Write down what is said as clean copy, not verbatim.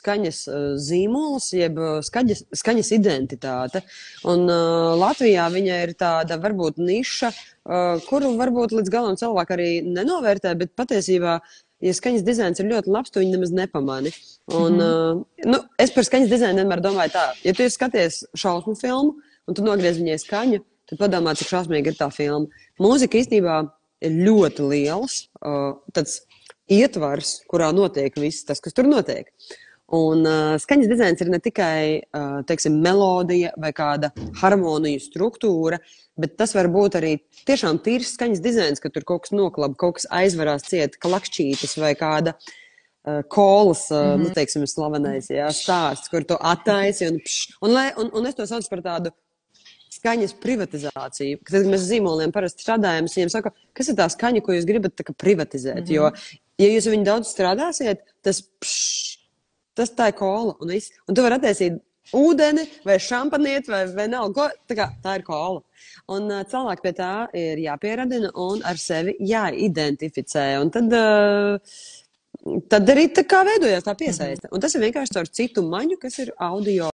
skaņas zīmols, jeb skaņas identitāte. Un Latvijā viņa ir tāda varbūt niša, kuru varbūt līdz galam cilvēki arī nenovērtē, bet patiesībā, ja skaņas dizains ir ļoti labs, tu viņu nemaz nepamani. Un, es par skaņas dizainu vienmēr domāju tā, ja tu skaties šausmu filmu un tu nogriez viņai skaņu, tad padomā, cik šausmīgi ir tā filma. Mūzika īstenībā ir ļoti liels, tāds ietvars, kurā notiek viss tas, kas tur notiek. Un skaņas dizains ir ne tikai, teiksim, melodija vai kāda harmoniju struktūra, bet tas var būt arī tiešām tīrs skaņas dizains, ka tur kaut kas noklaba, kaut kas aizvarās ciet, klakšķītis vai kāda kolas, nu, teiksim, slavenais, jā, stāsts, kur to attaisi un es to saucu par tādu skaņas privatizāciju. Tad, kad mēs zīmoliem parasti strādājam, es viņiem saku, kas ir tā skaņa, ko jūs gribat tā kā privatizēt, jo, ja jūs viņu daudz strādāsiet, tas tā ir kola un viss. Un tu vari attaisīt ūdeni vai šampanieti vai vienalga, tā ir kola. Un cilvēki pie tā ir jāpieradina un ar sevi jāidentificē. Un tad arī tā kā veidojās tā piesaiste. Un tas ir vienkārši caur citu maņu, kas ir audio.